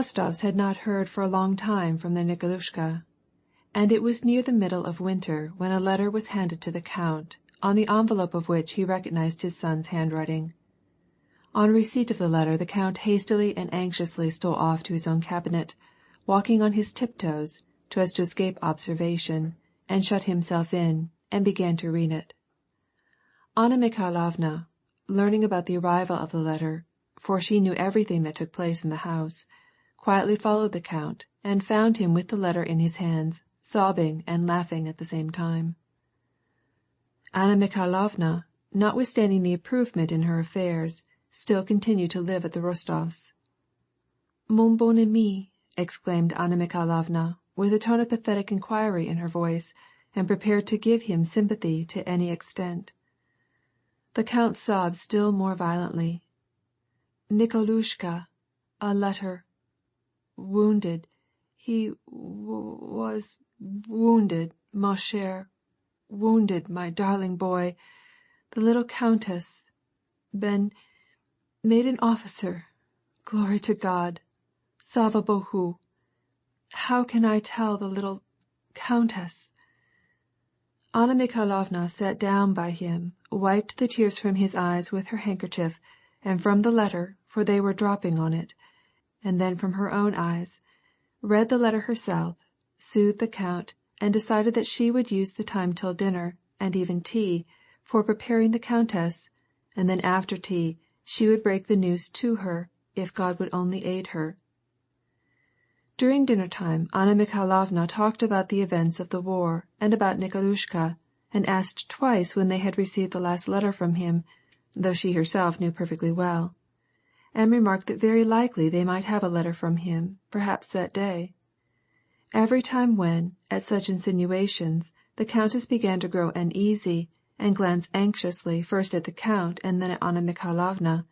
Rostovs had not heard for a long time from their Nikolushka, and it was near the middle of winter when a letter was handed to the Count, on the envelope of which he recognized his son's handwriting. On receipt of the letter the Count hastily and anxiously stole off to his own cabinet, walking on his tiptoes so as to escape observation, and shut himself in, and began to read it. Anna Mikhailovna, learning about the arrival of the letter, for she knew everything that took place in the house, quietly followed the Count, and found him with the letter in his hands, sobbing and laughing at the same time. Anna Mikhailovna, notwithstanding the improvement in her affairs, still continued to live at the Rostovs. "Mon bon ami," exclaimed Anna Mikhailovna, with a tone of pathetic inquiry in her voice, and prepared to give him sympathy to any extent. The Count sobbed still more violently. "Nikolushka, a letter. Wounded. He was wounded, ma chère. Wounded, my darling boy. The little Countess. Made an officer. Glory to God. Slava Bohu. How can I tell the little Countess?" Anna Mikhailovna sat down by him, wiped the tears from his eyes with her handkerchief, and from the letter, for they were dropping on it, and then from her own eyes, read the letter herself, soothed the Count, and decided that she would use the time till dinner, and even tea, for preparing the Countess, and then after tea she would break the news to her, if God would only aid her. During dinner time Anna Mikhailovna talked about the events of the war and about Nikolushka, and asked twice when they had received the last letter from him, though she herself knew perfectly well, and remarked that very likely they might have a letter from him, perhaps that day. Every time when, at such insinuations, the Countess began to grow uneasy, and glance anxiously first at the Count and then at Anna Mikhailovna,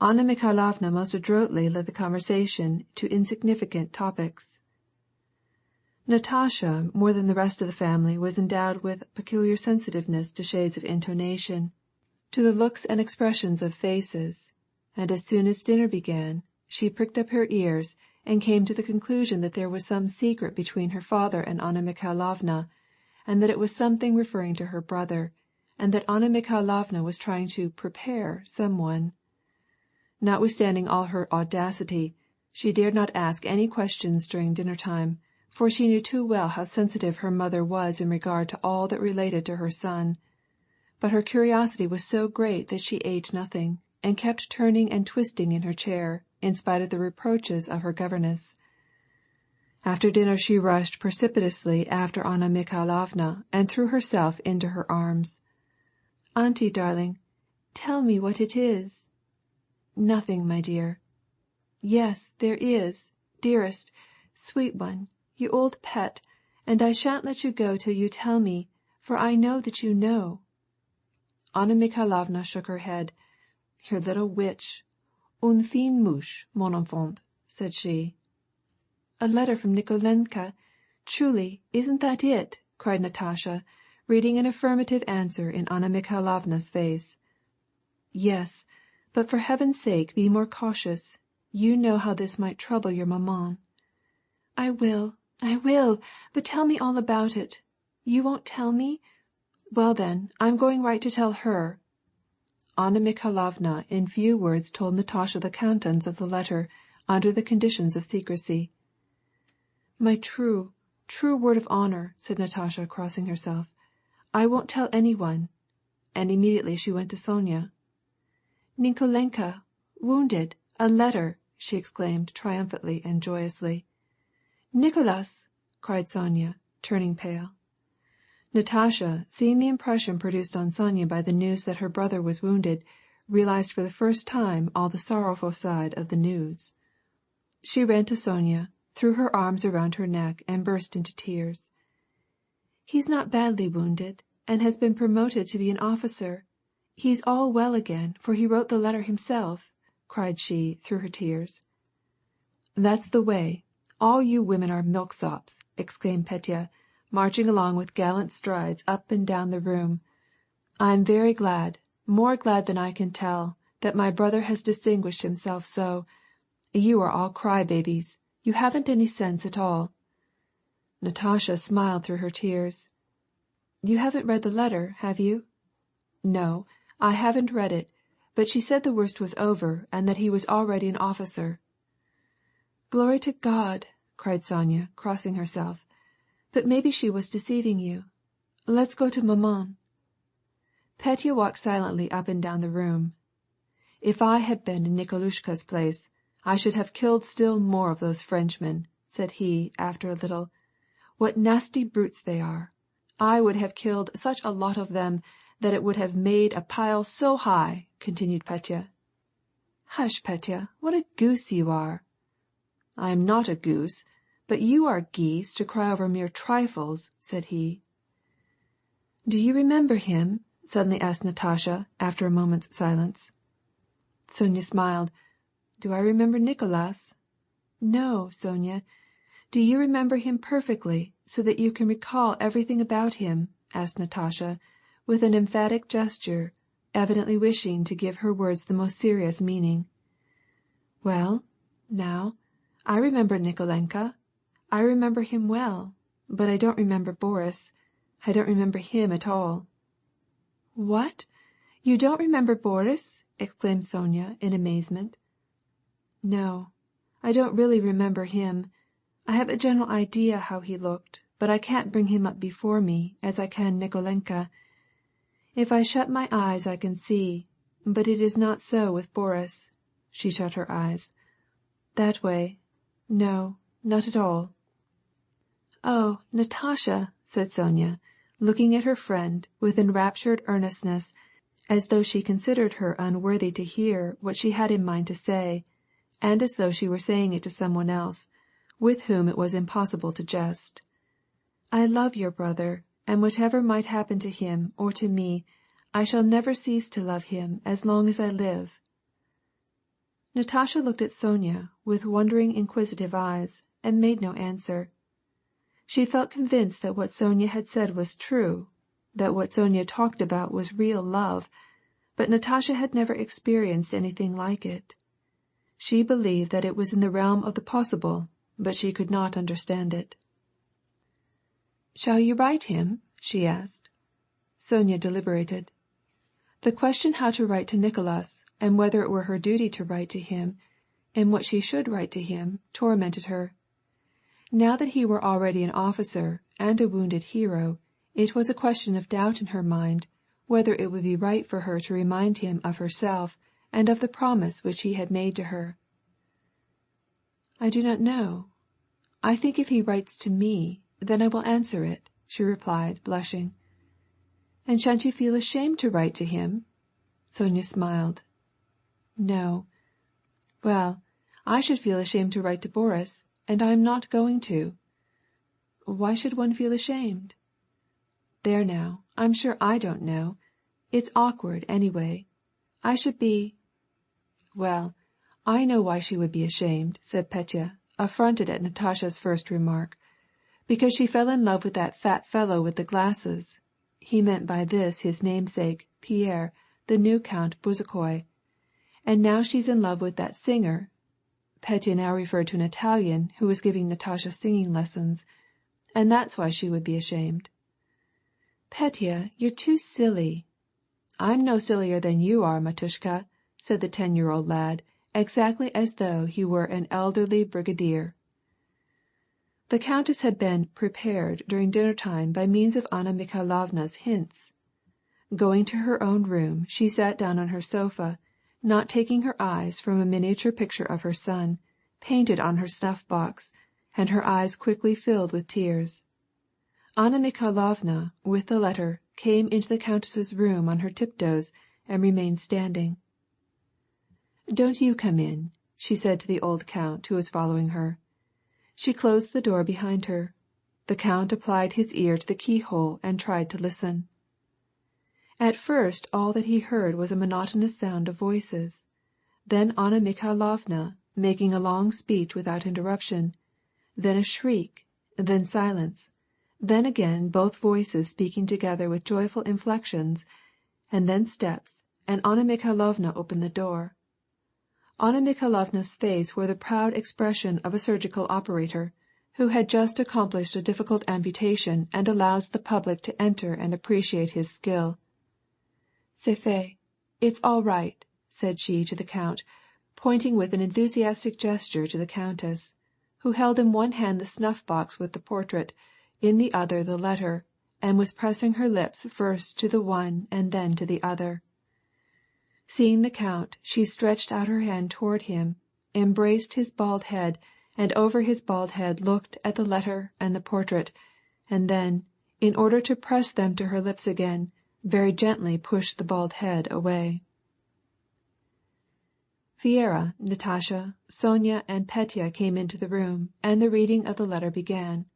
Anna Mikhailovna most adroitly led the conversation to insignificant topics. Natasha, more than the rest of the family, was endowed with peculiar sensitiveness to shades of intonation, to the looks and expressions of faces, and as soon as dinner began, she pricked up her ears and came to the conclusion that there was some secret between her father and Anna Mikhailovna, and that it was something referring to her brother, and that Anna Mikhailovna was trying to prepare someone. Notwithstanding all her audacity, she dared not ask any questions during dinner time, for she knew too well how sensitive her mother was in regard to all that related to her son. But her curiosity was so great that she ate nothing, and kept turning and twisting in her chair, in spite of the reproaches of her governess. After dinner she rushed precipitately after Anna Mikhailovna and threw herself into her arms. "Auntie, darling, tell me what it is." "Nothing, my dear." "Yes, there is, dearest, sweet one, you old pet, and I shan't let you go till you tell me, for I know that you know." Anna Mikhailovna shook her head. "Your little witch. Une fine mouche, mon enfant," said she. "A letter from Nikolenka. Truly, isn't that it?" cried Natasha, reading an affirmative answer in Anna Mikhailovna's face. "Yes, but for heaven's sake be more cautious. You know how this might trouble your maman." I will, but tell me all about it. You won't tell me? Well then, I'm going right to tell her." Anna Mikhailovna in few words told Natasha the contents of the letter, under the conditions of secrecy. "My true word of honor," said Natasha, crossing herself. "I won't tell anyone." And immediately she went to Sonya. "Nikolenka, wounded, a letter!" she exclaimed triumphantly and joyously. "Nicholas!" cried Sonya, turning pale. Natasha, seeing the impression produced on Sonya by the news that her brother was wounded, realized for the first time all the sorrowful side of the news. She ran to Sonya, threw her arms around her neck, and burst into tears. "He's not badly wounded, and has been promoted to be an officer. He's all well again, for he wrote the letter himself," cried she through her tears. "That's the way. All you women are milksops," exclaimed Petya, marching along with gallant strides up and down the room. "I am very glad, more glad than I can tell, that my brother has distinguished himself so. You are all cry-babies. You haven't any sense at all." Natasha smiled through her tears. "You haven't read the letter, have you?" "No, I haven't read it, but she said the worst was over and that he was already an officer." "Glory to God!" cried Sonya, crossing herself. "But maybe she was deceiving you. Let's go to Maman." Petya walked silently up and down the room. "If I had been in Nikolushka's place, I should have killed still more of those Frenchmen," said he, after a little. "What nasty brutes they are! I would have killed such a lot of them that it would have made a pile so high," continued Petya. "Hush, Petya, what a goose you are!" "I am not a goose, but you are geese to cry over mere trifles," said he. "Do you remember him?" suddenly asked Natasha, after a moment's silence. Sonya smiled. "Do I remember Nicolas?" "No, Sonya. Do you remember him perfectly, so that you can recall everything about him?" asked Natasha, with an emphatic gesture, evidently wishing to give her words the most serious meaning. "Well, now, I remember Nikolenka. I remember him well, but I don't remember Boris. I don't remember him at all." "What? You don't remember Boris?" exclaimed Sonya in amazement. "No, I don't really remember him. I have a general idea how he looked, but I can't bring him up before me, as I can Nikolenka. If I shut my eyes I can see, but it is not so with Boris." She shut her eyes. "That way, no, not at all." "Oh, Natasha," said Sonya, looking at her friend with enraptured earnestness, as though she considered her unworthy to hear what she had in mind to say, and as though she were saying it to someone else, with whom it was impossible to jest. "I love your brother, and whatever might happen to him or to me, I shall never cease to love him as long as I live." Natasha looked at Sonya with wondering inquisitive eyes, and made no answer. She felt convinced that what Sonya had said was true, that what Sonya talked about was real love, but Natasha had never experienced anything like it. She believed that it was in the realm of the possible, but she could not understand it. "Shall you write him?" she asked. Sonya deliberated. The question how to write to Nicolas, and whether it were her duty to write to him, and what she should write to him, tormented her. Now that he were already an officer and a wounded hero, it was a question of doubt in her mind whether it would be right for her to remind him of herself and of the promise which he had made to her. "I do not know. I think if he writes to me, then I will answer it," she replied, blushing. "And shan't you feel ashamed to write to him?" Sonya smiled. "No. Well, I should feel ashamed to write to Boris, and I am not going to." "Why should one feel ashamed?" "There now, I'm sure I don't know. It's awkward, anyway. I should be—" "Well, I know why she would be ashamed," said Petya, affronted at Natasha's first remark. "Because she fell in love with that fat fellow with the glasses." He meant by this his namesake, Pierre, the new Count Bezukhoi. "And now she's in love with that singer." Petya now referred to an Italian who was giving Natasha singing lessons. "And that's why she would be ashamed." "Petya, you're too silly." "I'm no sillier than you are, Matushka," said the 10-year-old lad, exactly as though he were an elderly brigadier. The countess had been "prepared" during dinner time by means of Anna Mikhailovna's hints. Going to her own room, she sat down on her sofa, not taking her eyes from a miniature picture of her son, painted on her snuff-box, and her eyes quickly filled with tears. Anna Mikhailovna, with the letter, came into the countess's room on her tiptoes, and remained standing. "Don't you come in," she said to the old count who was following her. She closed the door behind her. The count applied his ear to the keyhole and tried to listen. At first all that he heard was a monotonous sound of voices, then Anna Mikhailovna making a long speech without interruption, then a shriek, then silence, then again both voices speaking together with joyful inflections, and then steps, and Anna Mikhailovna opened the door. Anna Mikhailovna's face wore the proud expression of a surgical operator, who had just accomplished a difficult amputation and allows the public to enter and appreciate his skill. C'est fait. It's all right, said she to the count, pointing with an enthusiastic gesture to the countess, who held in one hand the snuff-box with the portrait, in the other the letter, and was pressing her lips first to the one and then to the other. Seeing the count, she stretched out her hand toward him, embraced his bald head, and over his bald head looked at the letter and the portrait, and then, in order to press them to her lips again, very gently pushed the bald head away. Viera, Natasha, Sonya, and Petya came into the room, and the reading of the letter began.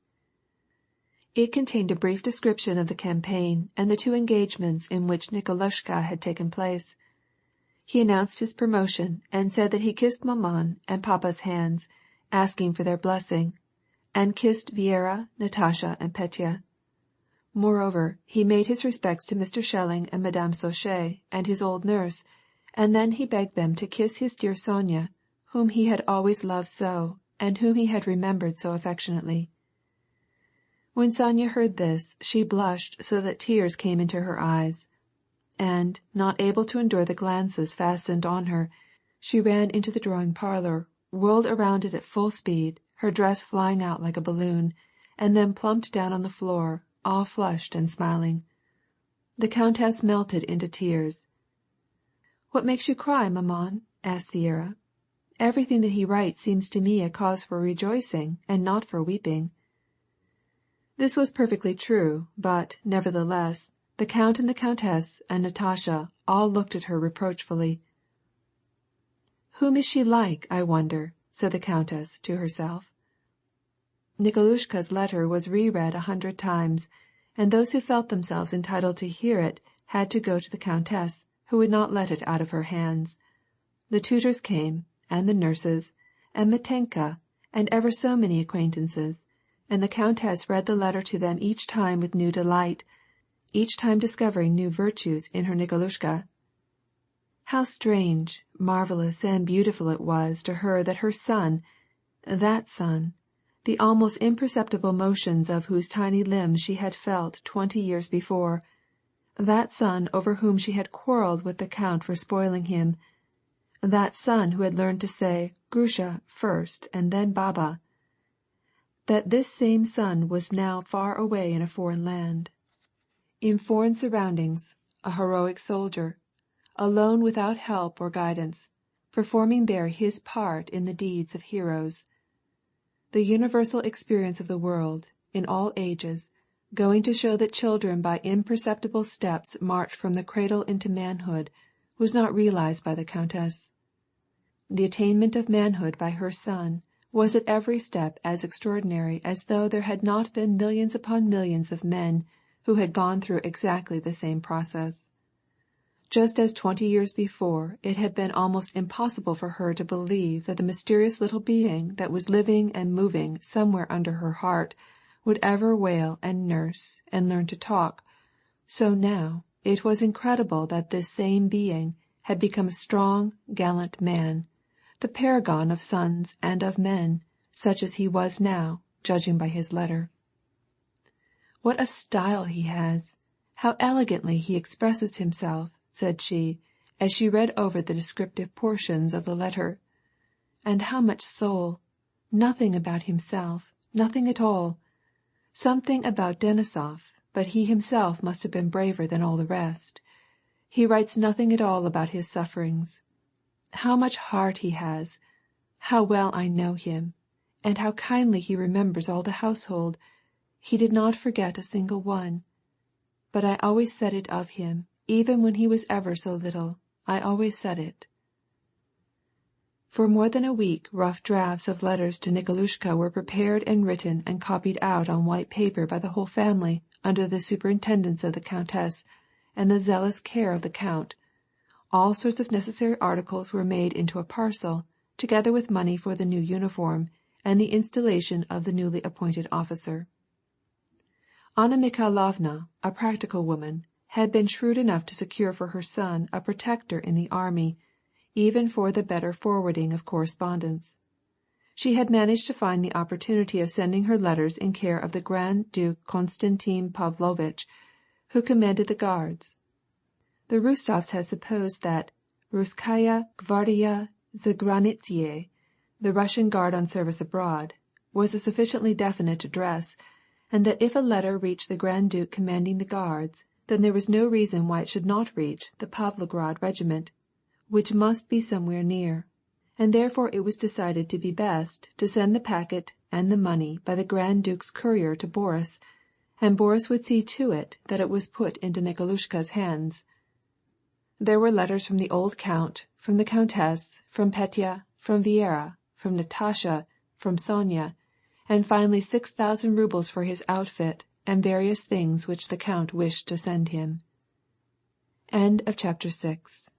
It contained a brief description of the campaign and the 2 engagements in which Nikolushka had taken place. He announced his promotion and said that he kissed Maman and Papa's hands, asking for their blessing, and kissed Viera, Natasha, and Petya. Moreover, he made his respects to Mr. Schelling and Madame Sauchet and his old nurse, and then he begged them to kiss his dear Sonya, whom he had always loved so, and whom he had remembered so affectionately. When Sonya heard this, she blushed so that tears came into her eyes, and, not able to endure the glances fastened on her, she ran into the drawing-parlor, whirled around it at full speed, her dress flying out like a balloon, and then plumped down on the floor, all flushed and smiling. The countess melted into tears. "What makes you cry, Maman?" asked Viera. "Everything that he writes seems to me a cause for rejoicing, and not for weeping." This was perfectly true, but, nevertheless, the count and the countess and Natasha all looked at her reproachfully. "Whom is she like, I wonder?" said the countess to herself. Nikolushka's letter was reread 100 times, and those who felt themselves entitled to hear it had to go to the countess, who would not let it out of her hands. The tutors came, and the nurses, and Mitenka, and ever so many acquaintances, and the countess read the letter to them each time with new delight, each time discovering new virtues in her Nikolushka. How strange, marvelous, and beautiful it was to her that her son, that son, the almost imperceptible motions of whose tiny limbs she had felt 20 years before, that son over whom she had quarreled with the count for spoiling him, that son who had learned to say Grusha first and then Baba, that this same son was now far away in a foreign land, in foreign surroundings, a heroic soldier, alone without help or guidance, performing there his part in the deeds of heroes. The universal experience of the world, in all ages, going to show that children by imperceptible steps march from the cradle into manhood, was not realized by the countess. The attainment of manhood by her son was at every step as extraordinary as though there had not been millions upon millions of men who had gone through exactly the same process. Just as 20 years before it had been almost impossible for her to believe that the mysterious little being that was living and moving somewhere under her heart would ever wail and nurse and learn to talk, so now it was incredible that this same being had become a strong, gallant man, the paragon of sons and of men, such as he was now, judging by his letter. "What a style he has! How elegantly he expresses himself!" said she, as she read over the descriptive portions of the letter. "And how much soul! Nothing about himself, nothing at all. Something about Denisov, but he himself must have been braver than all the rest. He writes nothing at all about his sufferings. How much heart he has! How well I know him! And how kindly he remembers all the household! He did not forget a single one. But I always said it of him, even when he was ever so little. I always said it." For more than a week rough drafts of letters to Nikolushka were prepared and written and copied out on white paper by the whole family under the superintendence of the countess and the zealous care of the count. All sorts of necessary articles were made into a parcel, together with money for the new uniform and the installation of the newly appointed officer. Anna Mikhailovna, a practical woman, had been shrewd enough to secure for her son a protector in the army, even for the better forwarding of correspondence. She had managed to find the opportunity of sending her letters in care of the Grand Duke Konstantin Pavlovitch, who commanded the Guards. The Rostofs had supposed that Russkaya Gvardia Zagranitsie, the Russian Guard on service abroad, was a sufficiently definite address, and that if a letter reached the Grand Duke commanding the Guards, then there was no reason why it should not reach the Pavlograd regiment, which must be somewhere near, and therefore it was decided to be best to send the packet and the money by the Grand Duke's courier to Boris, and Boris would see to it that it was put into Nikolushka's hands. There were letters from the old Count, from the Countess, from Petya, from Viera, from Natasha, from Sonya, and finally 6,000 rubles for his outfit and various things which the Count wished to send him. End of chapter 6.